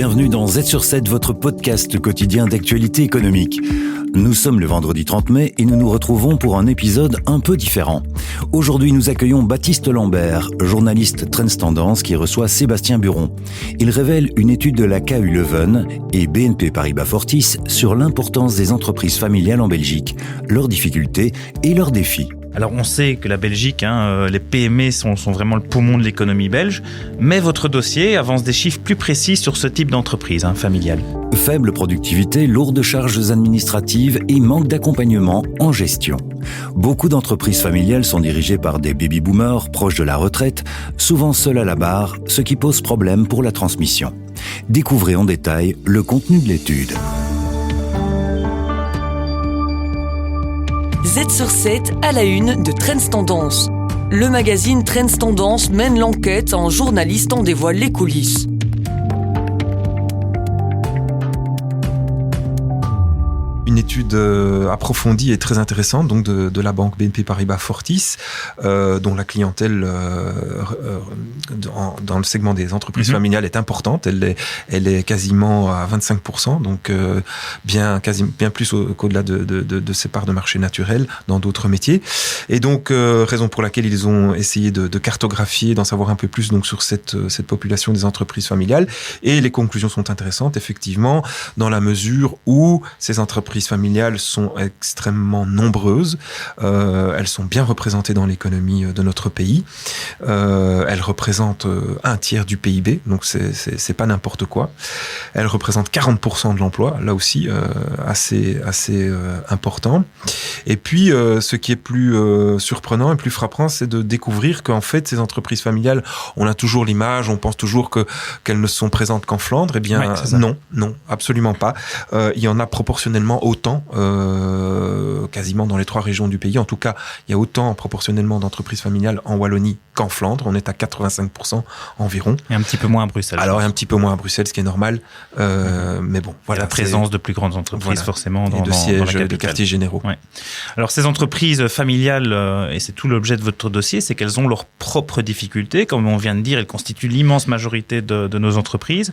bienvenue dans Z sur 7, votre podcast quotidien d'actualité économique. Nous sommes le vendredi 30 mai et nous nous retrouvons pour un épisode un peu différent. Aujourd'hui, nous accueillons Baptiste Lambert, journaliste Trends Tendance qui reçoit Sébastien Buron. Il révèle une étude de la KU Leuven et BNP Paribas Fortis sur l'importance des entreprises familiales en Belgique, leurs difficultés et leurs défis. Alors on sait que la Belgique, les PME sont vraiment le poumon de l'économie belge, mais votre dossier avance des chiffres plus précis sur ce type d'entreprise familiale. Faible productivité, lourdes charges administratives et manque d'accompagnement en gestion. Beaucoup d'entreprises familiales sont dirigées par des baby-boomers proches de la retraite, souvent seuls à la barre, ce qui pose problème pour la transmission. Découvrez en détail le contenu de l'étude. Z sur 7 à la une de Trends Tendance. Le magazine Trends Tendance mène l'enquête, un journaliste en dévoile les coulisses. Une étude approfondie et très intéressante donc de la banque BNP Paribas Fortis, dont la clientèle dans le segment des entreprises familiales est importante. Elle est quasiment à 25%, donc bien plus qu'au-delà de ses parts de marché naturel dans d'autres métiers. Et donc raison pour laquelle ils ont essayé de cartographier, d'en savoir un peu plus donc sur cette population des entreprises familiales. Et les conclusions sont intéressantes, effectivement, dans la mesure où ces entreprises familiales sont extrêmement nombreuses. Elles sont bien représentées dans l'économie de notre pays. Elles représentent un tiers du PIB, donc c'est pas n'importe quoi. Elles représentent 40% de l'emploi, là aussi assez important. Et puis ce qui est plus surprenant et plus frappant, c'est de découvrir qu'en fait ces entreprises familiales, on a toujours l'image, on pense toujours qu'elles ne sont présentes qu'en Flandre. Eh bien non, absolument pas. Il y en a proportionnellement autant, quasiment dans les 3 régions du pays. En tout cas, il y a autant proportionnellement d'entreprises familiales en Wallonie qu'en Flandre. On est à 85% environ. Et un petit peu moins à Bruxelles. Alors, un petit peu moins à Bruxelles, ce qui est normal. Mais bon, voilà. La présence de plus grandes entreprises, forcément, dans de sièges, dans la de quartiers généraux. Ouais. Alors, ces entreprises familiales, et c'est tout l'objet de votre dossier, c'est qu'elles ont leurs propres difficultés. Comme on vient de dire, elles constituent l'immense majorité de nos entreprises.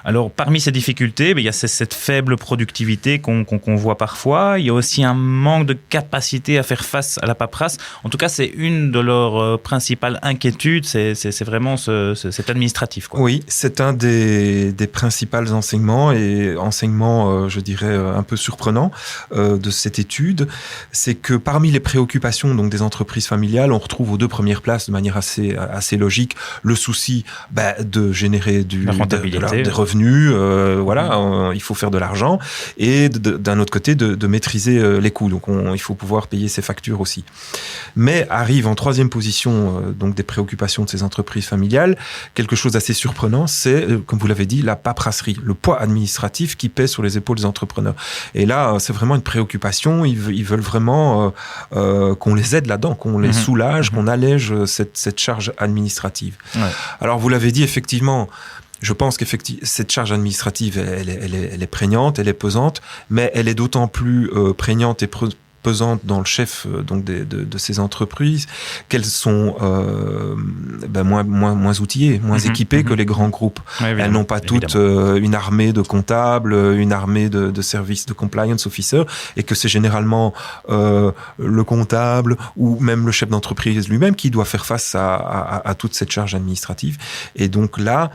Alors, parmi ces difficultés, il y a cette faible productivité qu'on voit parfois. Il y a aussi un manque de capacité à faire face à la paperasse. En tout cas, c'est une de leurs principales inquiétudes. C'est vraiment cet administratif, quoi. Oui, c'est un des principaux enseignements, je dirais, un peu surprenant de cette étude. C'est que parmi les préoccupations donc, des entreprises familiales, on retrouve aux 2 premières places, de manière assez logique, le souci de générer des revenus. Il faut faire de l'argent. Et d'un autre côté, de maîtriser les coûts. Donc, il faut pouvoir payer ses factures aussi. Mais arrive en 3e position donc des préoccupations de ces entreprises familiales, quelque chose d'assez surprenant, c'est, comme vous l'avez dit, la paperasserie, le poids administratif qui pèse sur les épaules des entrepreneurs. Et là, c'est vraiment une préoccupation. Ils veulent vraiment qu'on les aide là-dedans, qu'on les soulage, qu'on allège cette charge administrative. Ouais. Alors, vous l'avez dit, effectivement, je pense qu'effectivement, cette charge administrative, elle est prégnante, elle est pesante, mais elle est d'autant plus prégnante et pesante dans le chef donc de ces entreprises qu'elles sont moins outillées, moins équipées que les grands groupes. Oui, elles n'ont pas toutes une armée de comptables, une armée de services de compliance officer, et que c'est généralement le comptable ou même le chef d'entreprise lui-même qui doit faire face à toute cette charge administrative. Et donc là,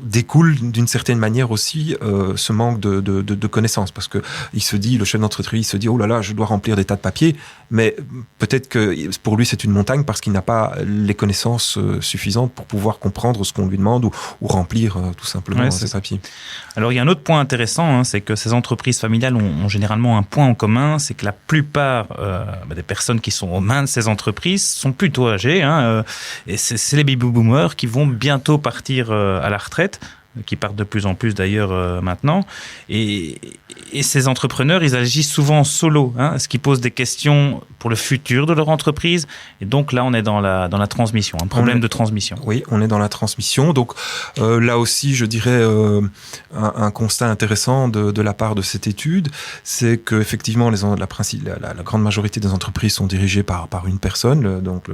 découle d'une certaine manière aussi ce manque de connaissances, parce que le chef d'entreprise se dit oh là là, je dois remplir des tas de papiers, mais peut-être que pour lui c'est une montagne parce qu'il n'a pas les connaissances suffisantes pour pouvoir comprendre ce qu'on lui demande ou remplir tout simplement ces papiers. Alors il y a un autre point intéressant, c'est que ces entreprises familiales ont généralement un point en commun, c'est que la plupart des personnes qui sont aux mains de ces entreprises sont plutôt âgées, et c'est les baby-boomers qui vont bientôt partir à la retraite, qui partent de plus en plus d'ailleurs maintenant. Et Et ces entrepreneurs, ils agissent souvent en solo, ce qui pose des questions pour le futur de leur entreprise. Et donc là, on est dans la transmission, un problème de transmission. Oui, on est dans la transmission. Donc là aussi, je dirais un constat intéressant de la part de cette étude, c'est qu'effectivement, la grande majorité des entreprises sont dirigées par une personne, donc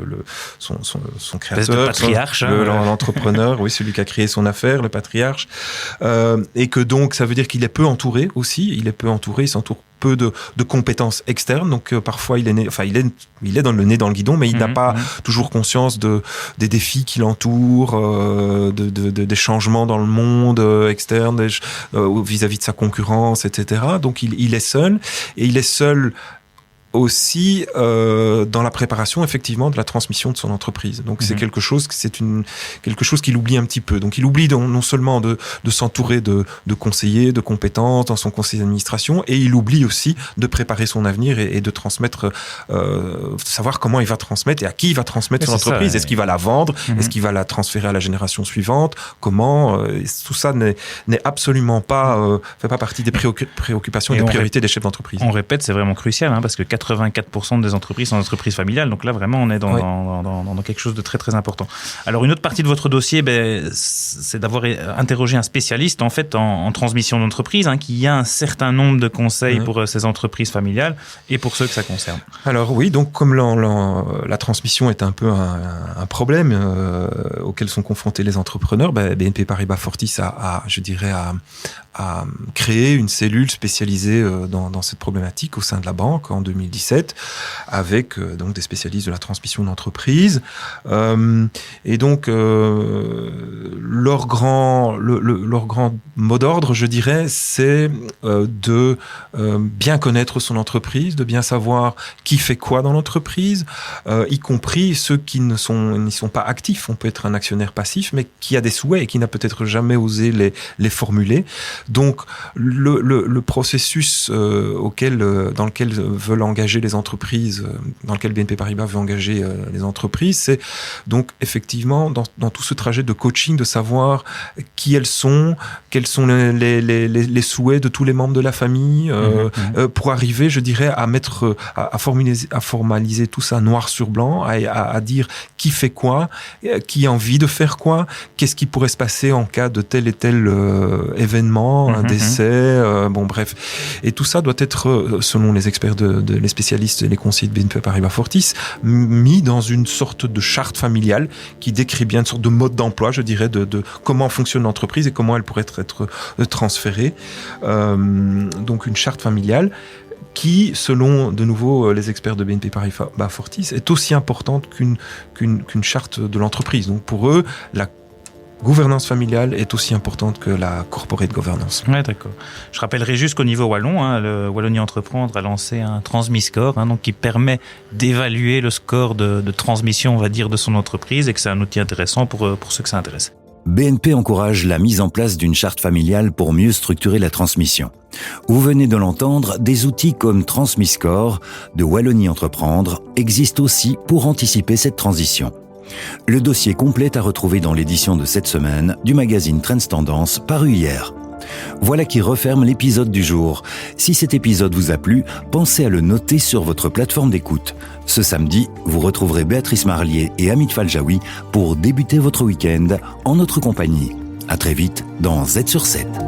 son créateur, le patriarche, l'entrepreneur, oui, celui qui a créé son affaire, le patriarche, et que donc ça veut dire qu'il est peu entouré aussi. Il s'entoure peu de compétences externes, donc parfois il est dans le nez dans le guidon, mais il n'a pas toujours conscience des défis qui l'entourent, des changements dans le monde externe, vis-à-vis de sa concurrence, etc. Donc il est seul, et il est seul aussi dans la préparation effectivement de la transmission de son entreprise. Donc c'est quelque chose qu'il oublie un petit peu. Donc il oublie non seulement de s'entourer de conseillers, de compétences dans son conseil d'administration, et il oublie aussi de préparer son avenir et de transmettre, de savoir comment il va transmettre et à qui il va transmettre son entreprise. Est-ce qu'il va la vendre? Est-ce qu'il va la transférer à la génération suivante? Comment? Tout ça n'est absolument pas fait pas partie des préoccupations et des priorités des chefs d'entreprise. On répète, c'est vraiment crucial, parce que 84% des entreprises sont des entreprises familiales. Donc là, vraiment, on est dans quelque chose de très, très important. Alors, une autre partie de votre dossier, c'est d'avoir interrogé un spécialiste, en fait, en transmission d'entreprise, qui a un certain nombre de conseils pour ces entreprises familiales et pour ceux que ça concerne. Alors oui, donc comme la transmission est un peu un problème auquel sont confrontés les entrepreneurs, BNP Paribas Fortis a créé une cellule spécialisée dans cette problématique au sein de la banque en 2017, avec donc des spécialistes de la transmission d'entreprise. Et donc leur grand mot d'ordre, je dirais, c'est de bien connaître son entreprise, de bien savoir qui fait quoi dans l'entreprise, y compris ceux qui n'y sont pas actifs. On peut être un actionnaire passif, mais qui a des souhaits et qui n'a peut-être jamais osé les formuler. Donc le processus dans lequel veulent engager les entreprises, dans lequel BNP Paribas veut engager les entreprises, c'est donc effectivement dans tout ce trajet de coaching, de savoir qui elles sont, quels sont les souhaits de tous les membres de la famille, pour arriver, je dirais, à formaliser tout ça noir sur blanc, à dire qui fait quoi, qui a envie de faire quoi, qu'est-ce qui pourrait se passer en cas de tel et tel événement, un décès, bref. Et tout ça doit être, selon les experts les spécialistes et les conseillers de BNP Paribas Fortis, mis dans une sorte de charte familiale qui décrit bien une sorte de mode d'emploi, je dirais, de comment fonctionne l'entreprise et comment elle pourrait être transférée. Donc une charte familiale qui, selon de nouveau les experts de BNP Paribas Fortis, est aussi importante qu'une charte de l'entreprise. Donc pour eux, la gouvernance familiale est aussi importante que la corporate governance. Ouais, d'accord. Je rappellerai juste qu'au niveau wallon, le Wallonie Entreprendre a lancé un TransmiScore, donc qui permet d'évaluer le score de transmission, on va dire, de son entreprise, et que c'est un outil intéressant pour ceux que ça intéresse. BNP encourage la mise en place d'une charte familiale pour mieux structurer la transmission. Vous venez de l'entendre, des outils comme TransmiScore de Wallonie Entreprendre existent aussi pour anticiper cette transition. Le dossier complet est à retrouver dans l'édition de cette semaine du magazine Trends Tendance paru hier. Voilà qui referme l'épisode du jour. Si cet épisode vous a plu, pensez à le noter sur votre plateforme d'écoute. Ce samedi, vous retrouverez Béatrice Marlier et Amit Faljaoui pour débuter votre week-end en notre compagnie. À très vite dans Z sur 7.